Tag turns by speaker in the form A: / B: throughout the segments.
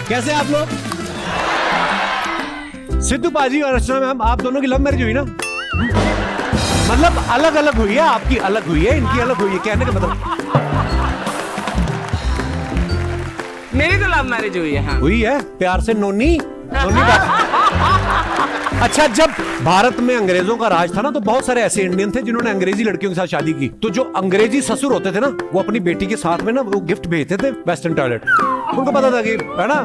A: कैसे आप लोग? सिद्धू पाजी और अर्चना मैम, आप दोनों की लव मैरिज हुई ना? मतलब अलग अलग हुई है, आपकी अलग हुई है, इनकी अलग हुई है, कहने का मतलब।
B: मेरी तो लव मैरिज हुई है। हाँ।
A: हुई है प्यार से नोनी नोनी बात। अच्छा, जब भारत में अंग्रेजों का राज था ना, तो बहुत सारे ऐसे इंडियन थे जिन्होंने अंग्रेजी लड़कियों के साथ शादी की। तो जो अंग्रेजी ससुर होते थे ना, वो अपनी बेटी के साथ में ना वो गिफ्ट भेजते थे वेस्टर्न टॉयलेट। उनको पता था कि है ना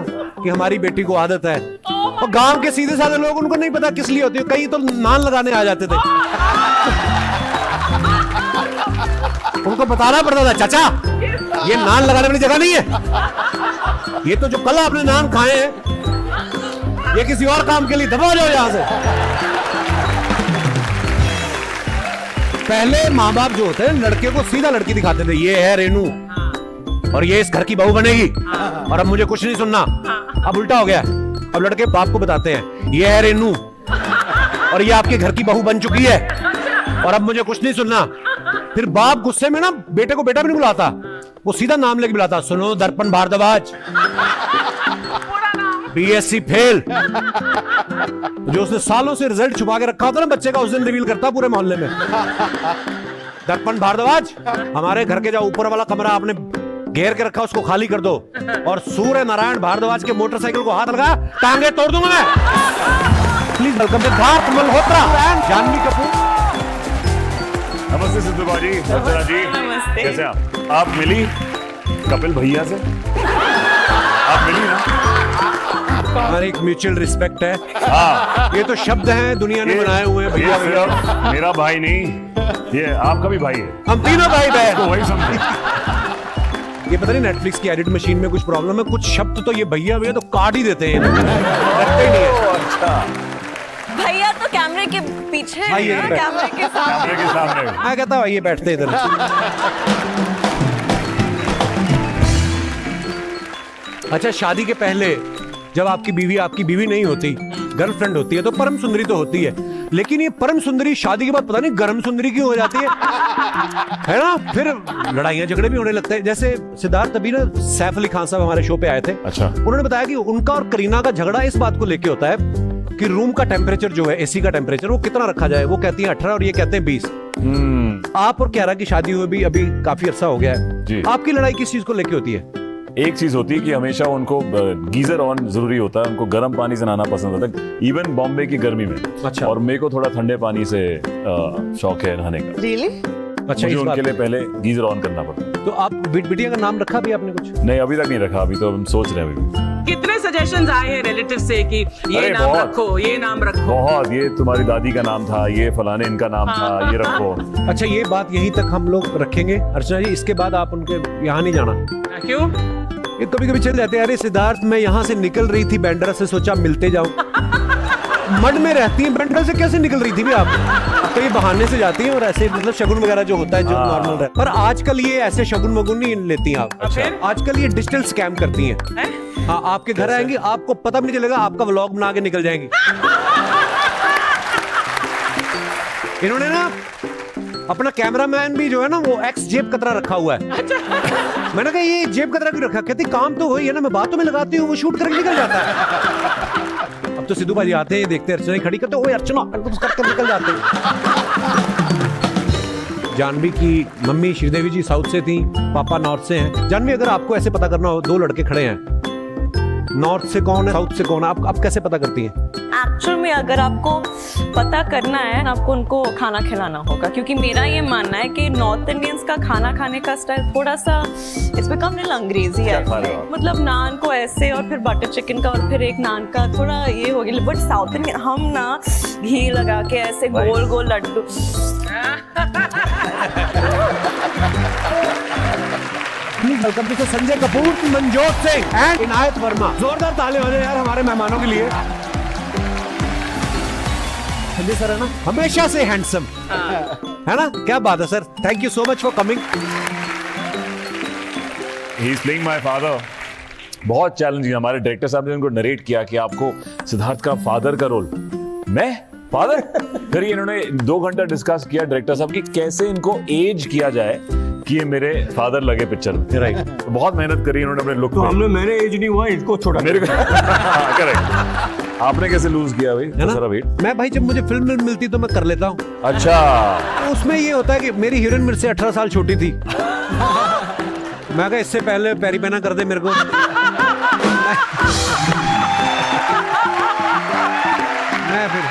A: कि हमारी बेटी को आदत है। और गांव के सीधे साधे लोग, उनको नहीं पता किस लिए होती है, कई तो नान लगाने आ जाते थे। उनको बताना पड़ता था, चाचा ये नान लगाने वाली जगह नहीं है, ये तो जो कल आपने नान खाए हैं ये किसी और काम के लिए, दबा जाओ यहां से। पहले माँ बाप जो होते हैं लड़के को सीधा लड़की दिखाते थे, ये है रेनू और ये इस घर की बहू बनेगी और अब मुझे कुछ नहीं सुनना। अब उल्टा हो गया, अब लड़के बाप को बताते हैं ये है रेनू और ये आपके घर की बहू बन चुकी है और अब मुझे कुछ नहीं सुनना। फिर बाप गुस्से में ना बेटे को बेटा भी नहीं बुलाता, वो सीधा नाम लेके बुलाता, सुनो दर्पण भारद्वाज, बीएससी फेल। जो उसने सालों से रिजल्ट छुपा के रखा होता ना बच्चे का, उस दिन रिवील करता पूरे मोहल्ले में, दर्पण भारद्वाज हमारे घर के जो ऊपर वाला कमरा आपने घेर के रखा उसको खाली कर दो और सूर्य नारायण भारद्वाज के मोटरसाइकिल को हाथ लगा, टांगे तोड़ दूंगा मैं। Please welcome Siddharth Malhotra and Janhvi Kapoor.
C: नमस्ते सिद्धू बाजी, अर्चना जी,
B: नमस्ते।
C: कैसे आप मिली कपिल भैया से? आप मिली ना?
A: हमारी एक म्यूचुअल रिस्पेक्ट है।
C: हाँ,
A: ये तो शब्द हैं दुनिया ने बनाए हुए हैं
C: ये
A: भैया भैया।
C: सिर्फ मेरा भाई नहीं, ये आपका भी भाई है।
A: हम तीनों भाई बहन।
C: तो वही समझे।
A: ये पता नहीं नेटफ्लिक्स की एडिट मशीन में कुछ प्रॉब्लम है, कुछ शब्द तो ये भैया भैया तो काट ही देते हैं, रखते ही नहीं है।
C: अच्छा,
D: भैया तो कैमरे के पीछे
A: हाँ, ये
D: है,
A: बैठ-
D: कैमरे के सामने।
C: कैमरे के सामने।
A: मैं कहता हूँ ये बैठते इधर। अच्छा, शादी के पहले जब आपकी बीवी नहीं होती, गर्लफ्रेंड होती है, तो परम सुंदरी तो होती है, लेकिन ये परम सुंदरी शादी के बाद पता नहीं गरम सुंदरी क्यों हो जाती है ना? फिर लड़ाइयां झगड़े भी होने लगते हैं। जैसे सिद्धार्थ अभी ना सैफ अली खान साहब हमारे शो पे आए थे।
C: अच्छा,
A: उन्होंने बताया कि उनका और करीना का झगड़ा इस बात को लेके होता है कि रूम का टेम्परेचर जो है, एसी का टेम्परेचर, वो कितना रखा जाए। वो कहती है 18 और ये कहते हैं 20। आप और क्यारा की शादी हुई भी अभी काफी अरसा हो गया
C: जी।
A: है, आपकी लड़ाई किस चीज को लेके होती है?
C: एक चीज होती है कि हमेशा उनको गीजर ऑन जरूरी होता है, उनको गर्म पानी से नहाना पसंद होता है, इवन बॉम्बे की गर्मी में।
A: अच्छा।
C: और मेरे को थोड़ा ठंडे पानी से शौक है नहाने का।
D: Really?
A: अच्छा,
C: मुझे
A: इस बात
C: उनके लिए पहले गीजर ऑन करना पड़ता है।
A: तो आप बिटिया का नाम रखा भी आपने कुछ?
C: नहीं, अभी तक नहीं रखा, अभी तो हम सोच रहे हैं अभी।
B: कितने सजेशंस आए हैं रिलेटिव से कि ये
C: अरे
B: नाम
C: बहुत।
B: रखो, ये नाम रखो।
C: बहुत, ये तुम्हारी दादी का नाम था, ये फलाने इनका नाम था, ये रखो।
A: अच्छा, ये बात यहीं तक हम लोग रखेंगे अर्चना जी, इसके बाद आप उनके यहाँ नहीं जाना।
B: क्यों?
A: ये कभी कभी चल जाते हैं, अरे सिद्धार्थ मैं यहाँ से निकल रही थी बैंड्रा से, सोचा मिलते जाऊं। मड में रहती हैं, बैंड्रा से कैसे निकल रही थी भी आप? तो ये बहाने से जाती हैं और ऐसे मतलब शगुन वगैरह जो होता है जो नॉर्मल है। पर आजकल ये ऐसे शगुन वगुन नहीं लेती हैं आप।
B: अच्छा।
A: आजकल ये डिजिटल स्कैम करती हैं।
B: हैं?
A: हाँ, आपके घर आएंगी, आपको पता भी नहीं चलेगा, आपका व्लॉग बना के निकल जाएंगी। इन्होंने ना अपना कैमरामैन भी जो है ना वो एक्स जेब कतरा रखा हुआ है। मैंने कहा ये जेब कतरा क्यों रखा? कहती काम तो वही है ना, मैं बातों में लगाती हूँ, वो शूट करके निकल जाता है। अब तो सिद्धू भाजी आते हैं, देखते हैं अर्चना खड़ी करते, ओए अर्चना करके निकल जाते हैं। जानवी की मम्मी श्रीदेवी जी साउथ से थी, पापा नॉर्थ से हैं। जानवी, अगर आपको ऐसे पता करना हो, दो लड़के खड़े हैं, नॉर्थ से कौन है, साउथ से कौन है, आप कैसे पता करती हैं?
D: एक्चुअल में अगर आपको पता करना है, आपको उनको खाना खिलाना होगा, क्योंकि मेरा ये मानना है कि नॉर्थ इंडियंस का खाना खाने का स्टाइल थोड़ा सा इसमें कम नहीं, अंग्रेजी है।
C: खा रहे हो?
D: मतलब नान को ऐसे और फिर बटर चिकन का और फिर एक नान का थोड़ा ये हो गया। बट साउथ इंडियन हम ना घी लगा के ऐसे गोल गोल लड्डू।
A: Welcome to Sanjay Kapoor, Manjot Singh and Inayat Verma. जोरदार ताले हो जाए यार हमारे मेहमानों के लिए। संजय सर है ना हमेशा से हैंडसम, है ना? क्या बात है sir, thank you so much for coming.
C: He is playing my father. बहुत चैलेंजिंग। हमारे डायरेक्टर साहब ने उनको नरेट किया कि आपको सिद्धार्थ का फादर का रोल। मैं फादर? फिर इन्होंने 2 घंटा डिस्कस किया डायरेक्टर साहब की कैसे इनको एज किया जाए कि ये मेरे फादर लगे पिक्चर में।
A: राइट।
C: तो बहुत मेहनत करी इन्होंने अपने लुक
E: तो
C: पे।
E: हमने मैंने एज नहीं हुआ इसको छोड़ा
C: मेरे को करेक्ट। आपने कैसे लूज किया भाई
A: है ना?
C: सारा वेट?
A: मैं भाई जब मुझे फिल्म मिलती तो मैं कर लेता हूँ।
C: अच्छा।
A: तो उसमें ये होता है कि मेरी हीरोइन मेरे से 18 साल छोटी थी। मैं कहा इससे पहले पैरी पहना कर दे मेरे को। मैं फिर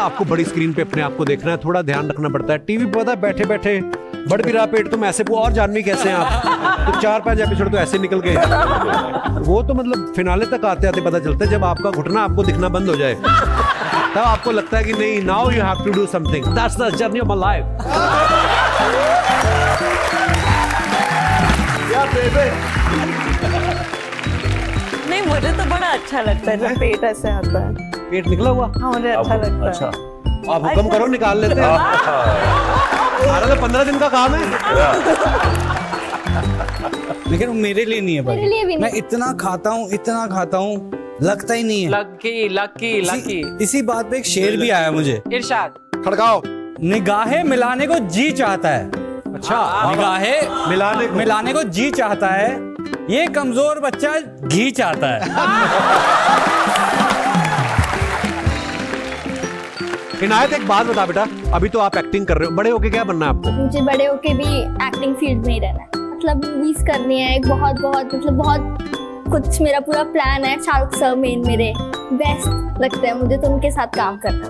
A: आपको बड़ी स्क्रीन पे अपने आप को देखना है, थोड़ा ध्यान रखना पड़ता है। टीवी पे पता है बैठे बैठे बढ़ भी रहा पेट, तुम ऐसे और जानवी कैसे हैं आप? तो 4-5 एपिसोड तो ऐसे निकल गए। वो तो मतलब फिनाले तक आते आते पता चलता है, जब आपका घुटना आपको दिखना बंद हो जाए तब आपको लगता है कि नहीं, now you have to do something, that's the journey of my life.
D: नहीं, मुझे तो बड़ा अच्छा लगता है जब पेट ऐसे आता है।
A: पेट निकला हुआ?
D: हाँ, मुझे अच्छा लगता है।
C: अच्छा।
A: आप हुक्म करो, निकाल लेते हैं। हमारा तो 15 दिन का काम है।
E: लेकिन वो मेरे लिए नहीं है भाई।
F: मेरे लिए भी नहीं।
E: मैं इतना खाता हूँ लगता ही नहीं है।
B: Lucky lucky lucky.
E: इसी बात पे एक शेर भी आया मुझे,
B: इरशाद।
A: खड़काओ।
E: निगाहें मिलाने को जी चाहता है।
A: अच्छा,
E: निगाहें मिलाने को जी चाहता है, ये कमजोर बच्चा घी चाहता है।
A: इनायत एक बात बता बेटा, अभी तो आप एक्टिंग कर रहे हो, बड़े होके क्या बनना है आपको?
F: मुझे बड़े होके भी एक्टिंग फील्ड में ही रहना है। मतलब मूवीज करनी है, एक बहुत कुछ मेरा पूरा प्लान है। शाहरुख सर मेरे बेस्ट लगते हैं मुझे, तो उनके साथ काम करना।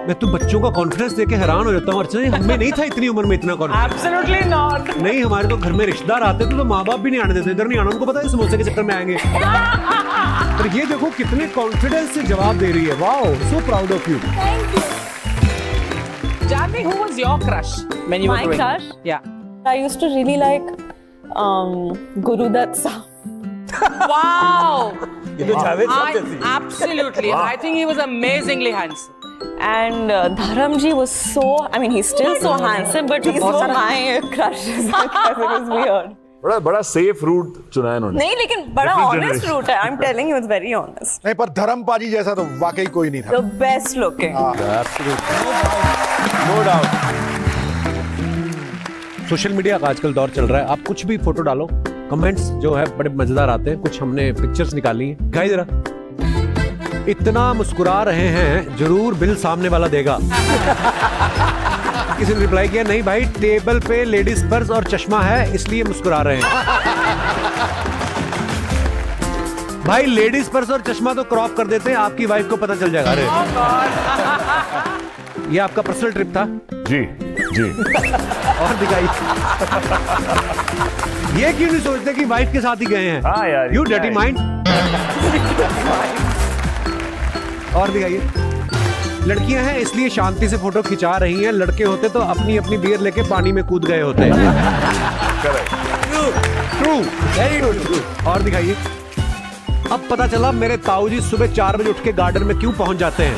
A: मैं तो बच्चों का कॉन्फिडेंस देख के हैरान हो जाता हूँ। अर्चना, हमें नहीं था इतनी उम्र में इतना कॉन्फिडेंस।
B: Absolutely not.
A: नहीं, हमारे तो घर में रिश्तेदार आते थे तो माँ बाप भी नहीं आने देते, इधर नहीं आना, उनको पता है समोसे के चक्कर में आएंगे। पर ये देखो कितने कॉन्फिडेंस से जवाब दे रही है। Wow, so proud of you.
F: Thank you.
B: Janvi, who was your crush when you were
D: My
B: growing up?
D: crush?
B: Yeah.
D: I used to really like Guru Dutt sir.
B: Wow.
E: ये तो जावेद साहब जैसी।
B: Absolutely. I think he was amazingly handsome.
D: And Dharamji was so, I mean, he's still so handsome, but he's so my crush. It was weird.
C: बड़ा safe root चुना है इन्होंने।
D: नहीं, लेकिन बड़ा
C: Different
D: honest
C: generation.
D: route है. I'm telling you, it's very honest.
G: नहीं, पर धर्म पाजी जैसा तो वाकई कोई नहीं था।
D: The best looking.
A: No doubt. Social media का आजकल दौर चल रहा है, आप कुछ भी फोटो डालो, कमेंट्स जो है बड़े मजेदार आते हैं। कुछ हमने पिक्चर्स निकाली हैं, दिखाई जरा। इतना मुस्कुरा रहे हैं, जरूर बिल सामने वाला देगा। किसी ने रिप्लाई किया, नहीं भाई, टेबल पे लेडीज पर्स और चश्मा है इसलिए मुस्कुरा रहे हैं। भाई लेडीज पर्स और चश्मा तो क्रॉप कर देते हैं, आपकी वाइफ को पता चल जाएगा। अरे ये आपका पर्सनल ट्रिप था?
C: जी जी।
A: और दिखाई। ये क्यों नहीं सोचते कि वाइफ के साथ ही गए हैं?
C: हाँ यार,
A: यू
C: ये
A: डर्टी
C: क्या
A: माइंड। और दिखाइए। लड़कियां हैं इसलिए शांति से फोटो खिंचा रही हैं, लड़के होते तो अपनी अपनी बियर लेके पानी में कूद गए होते। True, very true. और दिखाइए। अब पता चला मेरे ताऊजी सुबह 4 बजे उठ के गार्डन में क्यों पहुंच जाते हैं।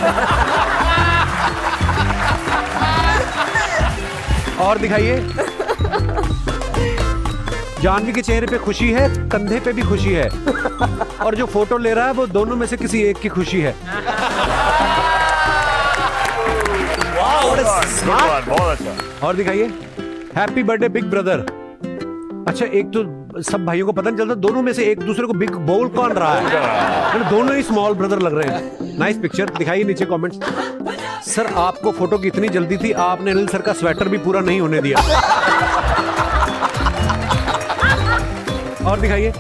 A: और दिखाइए। जानवी के चेहरे पे खुशी है, कंधे पे भी खुशी है, और जो फोटो ले रहा है वो दोनों में से किसी एक की खुशी है।
C: बहुत अच्छा।
A: और दिखाइए। Happy birthday big brother. अच्छा, एक तो सब भाइयों को पता नहीं चलता दोनों में से एक दूसरे को बिग बोल कौन रहा है, दोनों ही स्मॉल ब्रदर लग रहे हैं। Nice picture. दिखाइए नीचे कमेंट्स। सर आपको फोटो की इतनी जल्दी थी, आपने अनिल सर का स्वेटर भी पूरा नहीं होने दिया। और दिखाइए।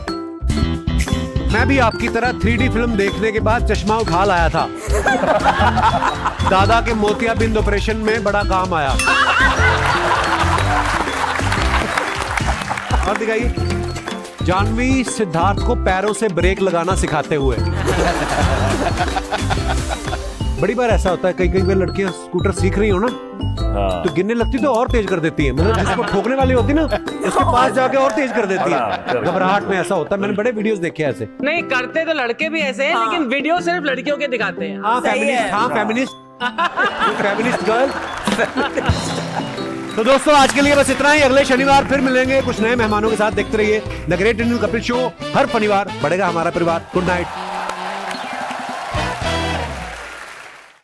A: मैं भी आपकी तरह 3D फिल्म देखने के बाद चश्मा उठा लाया था। दादा के मोतियाबिंद ऑपरेशन में बड़ा काम आया। और दिखाइए। जानवी सिद्धार्थ को पैरों से ब्रेक लगाना सिखाते हुए। बड़ी बार ऐसा होता है, कई बार लड़कियां स्कूटर सीख रही हो ना, तो गिरने लगती तो और तेज कर देती है। मतलब जिसको ठोकने वाली होती ना, उसके पास जाके और तेज कर देती है। घबराहट में ऐसा होता है, मैंने बड़े वीडियोस देखे हैं ऐसे।
B: नहीं करते तो लड़के भी ऐसे हैं, लेकिन वीडियो सिर्फ लड़कियों के दिखाते हैं।
A: हाँ फेमिनिस्ट, हाँ फेमिनिस्ट गर्ल। तो दोस्तों आज के लिए बस इतना ही। अगले शनिवार फिर मिलेंगे कुछ नए मेहमानों के साथ। देखते रहिए the great Indian Kapil show. हर शनिवार बढ़ेगा हमारा परिवार। Good night.